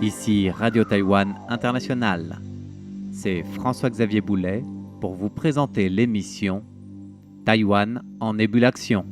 Ici Radio Taïwan International. C'est François-Xavier Boulet pour vous présenter l'émission Taïwan en ébullition.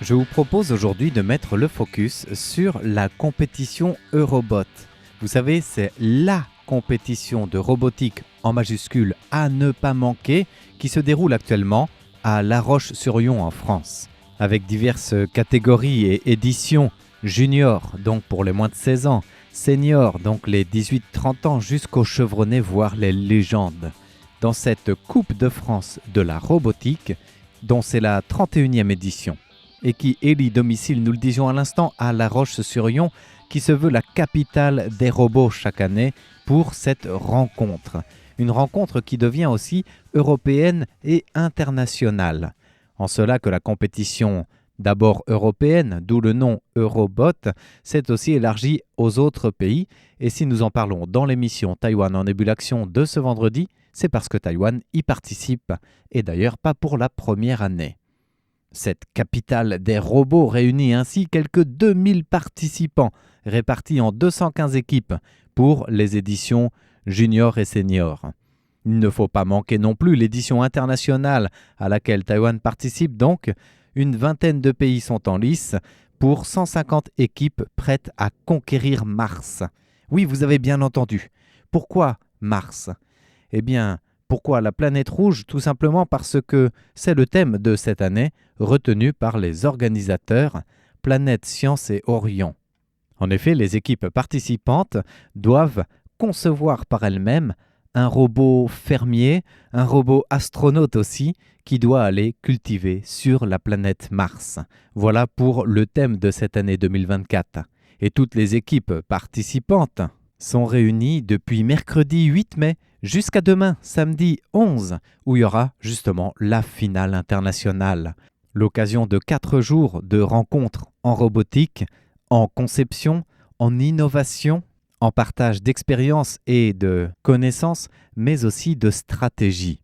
Je vous propose aujourd'hui de mettre le focus sur la compétition Eurobot. Vous savez, c'est la compétition de robotique en majuscule à ne pas manquer qui se déroule actuellement à La Roche-sur-Yon en France. Avec diverses catégories et éditions, junior donc pour les moins de 16 ans, senior donc les 18-30 ans jusqu'aux chevronnés voire les légendes. Dans cette Coupe de France de la robotique, dont c'est la 31e édition, et qui élit domicile, nous le disions à l'instant, à La Roche-sur-Yon, qui se veut la capitale des robots chaque année pour cette rencontre. Une rencontre qui devient aussi européenne et internationale. En cela que la compétition, d'abord européenne, d'où le nom Eurobot, s'est aussi élargie aux autres pays. Et si nous en parlons dans l'émission Taïwan en ébullition de ce vendredi, c'est parce que Taïwan y participe, et d'ailleurs pas pour la première année. Cette capitale des robots réunit ainsi quelques 2000 participants, répartis en 215 équipes pour les éditions junior et senior. Il ne faut pas manquer non plus l'édition internationale à laquelle Taïwan participe donc. Une vingtaine de pays sont en lice pour 150 équipes prêtes à conquérir Mars. Oui, vous avez bien entendu. Pourquoi Mars ? Eh bien, pourquoi la planète rouge ? Tout simplement parce que c'est le thème de cette année retenu par les organisateurs Planète Science et Orion. En effet, les équipes participantes doivent concevoir par elles-mêmes un robot fermier, un robot astronaute aussi, qui doit aller cultiver sur la planète Mars. Voilà pour le thème de cette année 2024. Et toutes les équipes participantes sont réunies depuis mercredi 8 mai jusqu'à demain, samedi 11, où il y aura justement la finale internationale. L'occasion de 4 jours de rencontres en robotique, en conception, en innovation, en partage d'expériences et de connaissances, mais aussi de stratégie.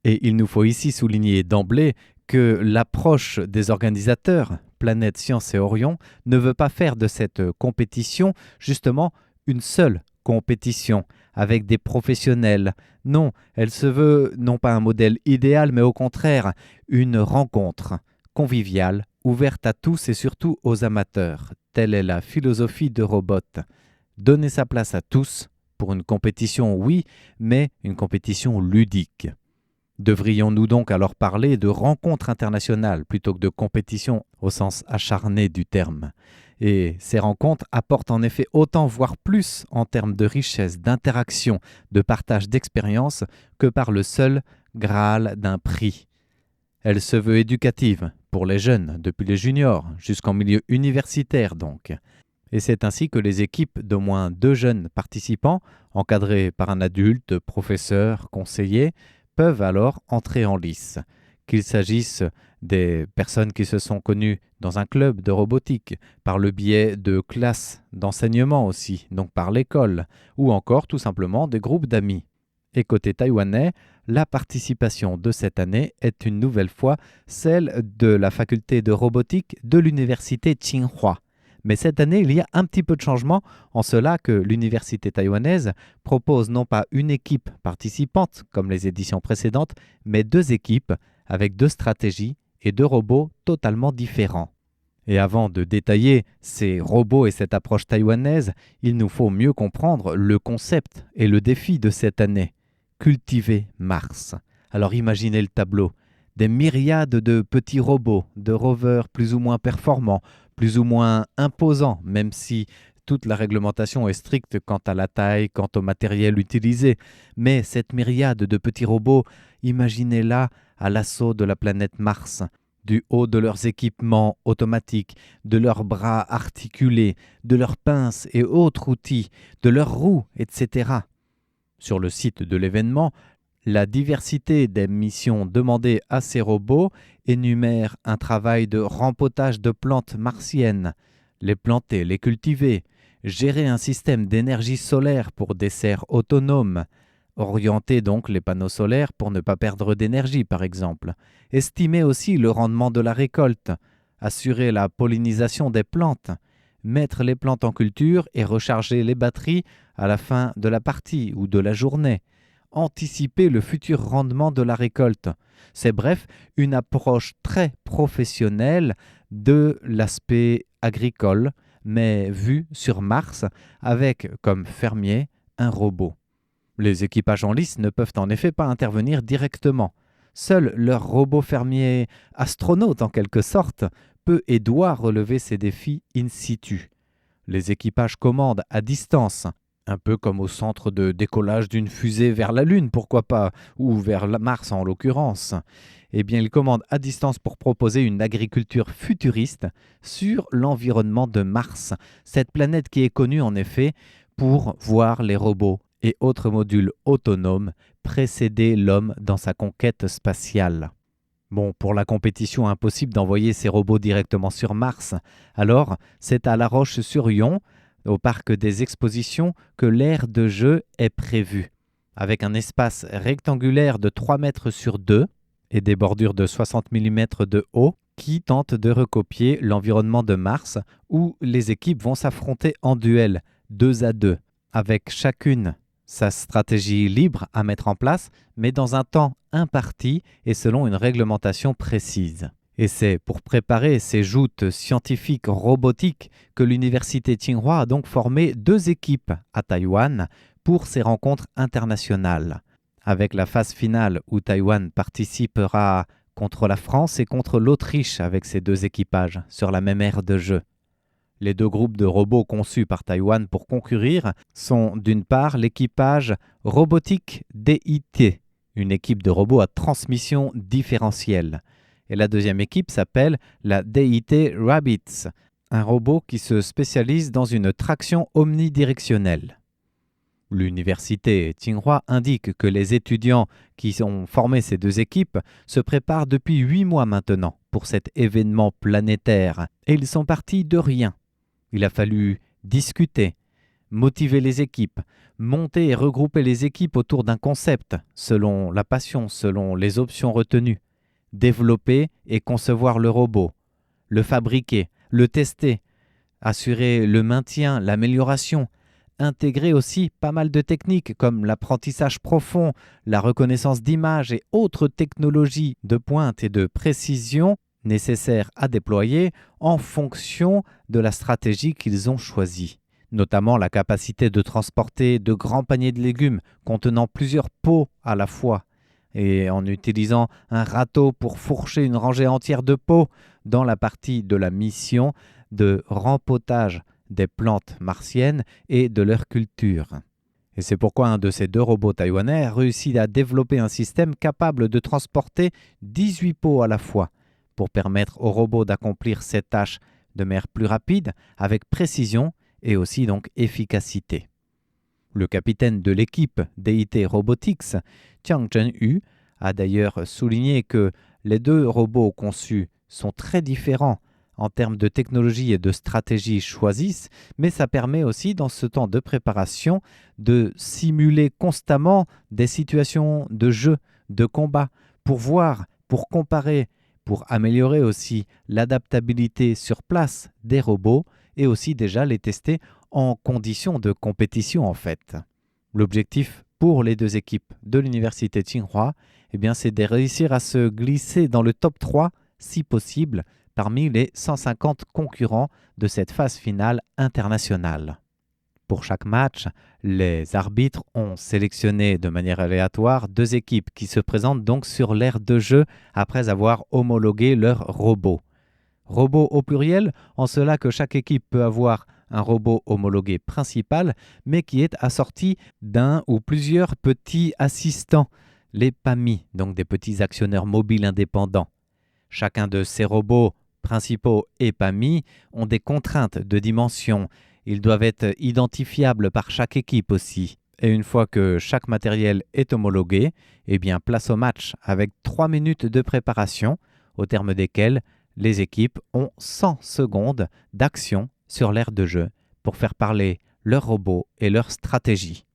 Et il nous faut ici souligner d'emblée que l'approche des organisateurs, Planète Science et Orion, ne veut pas faire de cette compétition justement une seule compétition avec des professionnels. Non, elle se veut non pas un modèle idéal, mais au contraire une rencontre conviviale, ouverte à tous et surtout aux amateurs. Telle est la philosophie d'Eurobot. Donner sa place à tous pour une compétition, oui, mais une compétition ludique. Devrions-nous donc alors parler de rencontre internationale plutôt que de compétition au sens acharné du terme ? Et ces rencontres apportent en effet autant, voire plus, en termes de richesse, d'interaction, de partage d'expérience, que par le seul Graal d'un prix. Elle se veut éducative pour les jeunes, depuis les juniors jusqu'en milieu universitaire donc. Et c'est ainsi que les équipes d'au moins 2 jeunes participants, encadrés par un adulte, professeur, conseiller, peuvent alors entrer en lice. Qu'il s'agisse des personnes qui se sont connues dans un club de robotique, par le biais de classes d'enseignement aussi, donc par l'école, ou encore tout simplement des groupes d'amis. Et côté taïwanais, la participation de cette année est une nouvelle fois celle de la faculté de robotique de l'université Tsinghua. Mais cette année, il y a un petit peu de changement en cela que l'université taïwanaise propose non pas une équipe participante comme les éditions précédentes, mais 2 équipes avec 2 stratégies et 2 robots totalement différents. Et avant de détailler ces robots et cette approche taïwanaise, il nous faut mieux comprendre le concept et le défi de cette année. Cultiver Mars. Alors imaginez le tableau. Des myriades de petits robots, de rovers plus ou moins performants, plus ou moins imposants, même si toute la réglementation est stricte quant à la taille, quant au matériel utilisé. Mais cette myriade de petits robots, imaginez-la à l'assaut de la planète Mars, du haut de leurs équipements automatiques, de leurs bras articulés, de leurs pinces et autres outils, de leurs roues, etc. Sur le site de l'événement, la diversité des missions demandées à ces robots énumère un travail de rempotage de plantes martiennes, les planter, les cultiver, gérer un système d'énergie solaire pour des serres autonomes, orienter donc les panneaux solaires pour ne pas perdre d'énergie par exemple, estimer aussi le rendement de la récolte, assurer la pollinisation des plantes, mettre les plantes en culture et recharger les batteries à la fin de la partie ou de la journée, anticiper le futur rendement de la récolte. C'est bref une approche très professionnelle de l'aspect agricole, mais vue sur Mars avec comme fermier un robot. Les équipages en lice ne peuvent en effet pas intervenir directement. Seul leur robot fermier astronaute en quelque sorte peut et doit relever ces défis in situ. Les équipages commandent à distance, un peu comme au centre de décollage d'une fusée vers la Lune, pourquoi pas, ou vers Mars en l'occurrence. Eh bien, ils commandent à distance pour proposer une agriculture futuriste sur l'environnement de Mars, cette planète qui est connue en effet pour voir les robots et autres modules autonomes précéder l'homme dans sa conquête spatiale. Bon, pour la compétition, impossible d'envoyer ces robots directement sur Mars. Alors, c'est à La Roche-sur-Yon, au parc des expositions, que l'aire de jeu est prévue. Avec un espace rectangulaire de 3 mètres sur 2 et des bordures de 60 mm de haut, qui tente de recopier l'environnement de Mars, où les équipes vont s'affronter en duel, 2 à 2, avec chacune sa stratégie libre à mettre en place, mais dans un temps imparti et selon une réglementation précise. Et c'est pour préparer ces joutes scientifiques robotiques que l'université Tsinghua a donc formé 2 équipes à Taïwan pour ces rencontres internationales, avec la phase finale où Taïwan participera contre la France et contre l'Autriche avec ces 2 équipages sur la même aire de jeu. Les 2 groupes de robots conçus par Taïwan pour concourir sont d'une part l'équipage robotique DIT, une équipe de robots à transmission différentielle. Et la deuxième équipe s'appelle la DIT Rabbits, un robot qui se spécialise dans une traction omnidirectionnelle. L'université Tsinghua indique que les étudiants qui ont formé ces 2 équipes se préparent depuis 8 mois maintenant pour cet événement planétaire et ils sont partis de rien. Il a fallu discuter, motiver les équipes, monter et regrouper les équipes autour d'un concept, selon la passion, selon les options retenues, développer et concevoir le robot, le fabriquer, le tester, assurer le maintien, l'amélioration, intégrer aussi pas mal de techniques comme l'apprentissage profond, la reconnaissance d'images et autres technologies de pointe et de précision nécessaires à déployer en fonction de la stratégie qu'ils ont choisie, notamment la capacité de transporter de grands paniers de légumes contenant plusieurs pots à la fois, et en utilisant un râteau pour fourcher une rangée entière de pots dans la partie de la mission de rempotage des plantes martiennes et de leur culture. Et c'est pourquoi un de ces 2 robots taïwanais a réussi à développer un système capable de transporter 18 pots à la fois, pour permettre aux robots d'accomplir ces tâches de manière plus rapide, avec précision et aussi donc efficacité. Le capitaine de l'équipe DIT Robotics, Chiang Chen-yu, a d'ailleurs souligné que les 2 robots conçus sont très différents en termes de technologie et de stratégie choisies, mais ça permet aussi dans ce temps de préparation de simuler constamment des situations de jeu, de combat, pour voir, pour comparer, pour améliorer aussi l'adaptabilité sur place des robots et aussi déjà les tester en conditions de compétition en fait. L'objectif pour les 2 équipes de l'université Tsinghua, c'est de réussir à se glisser dans le top 3, si possible, parmi les 150 concurrents de cette phase finale internationale. Pour chaque match, les arbitres ont sélectionné de manière aléatoire 2 équipes qui se présentent donc sur l'aire de jeu après avoir homologué leurs robots. Robots au pluriel, en cela que chaque équipe peut avoir un robot homologué principal, mais qui est assorti d'un ou plusieurs petits assistants, les PAMI, donc des petits actionneurs mobiles indépendants. Chacun de ces robots principaux et PAMI ont des contraintes de dimension. Ils doivent être identifiables par chaque équipe aussi. Et une fois que chaque matériel est homologué, place au match avec 3 minutes de préparation, au terme desquelles les équipes ont 100 secondes d'action sur l'aire de jeu pour faire parler leurs robots et leurs stratégies.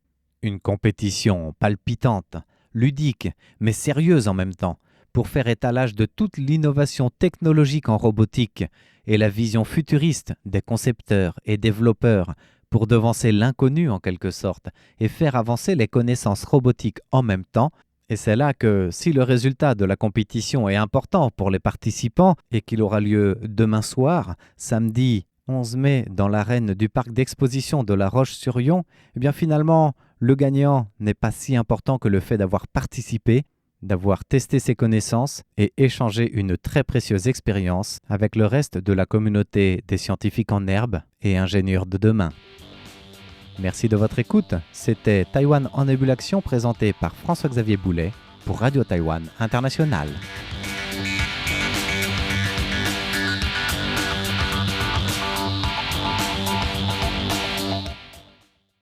Une compétition palpitante, ludique, mais sérieuse en même temps, pour faire étalage de toute l'innovation technologique en robotique et la vision futuriste des concepteurs et développeurs pour devancer l'inconnu en quelque sorte et faire avancer les connaissances robotiques en même temps. Et c'est là que, si le résultat de la compétition est important pour les participants et qu'il aura lieu demain soir, samedi 11 mai, dans l'arène du parc d'exposition de La Roche-sur-Yon, eh bien finalement, le gagnant n'est pas si important que le fait d'avoir participé, d'avoir testé ses connaissances et échangé une très précieuse expérience avec le reste de la communauté des scientifiques en herbe et ingénieurs de demain. Merci de votre écoute. C'était Taïwan en ébullition présenté par François-Xavier Boulet pour Radio Taïwan International.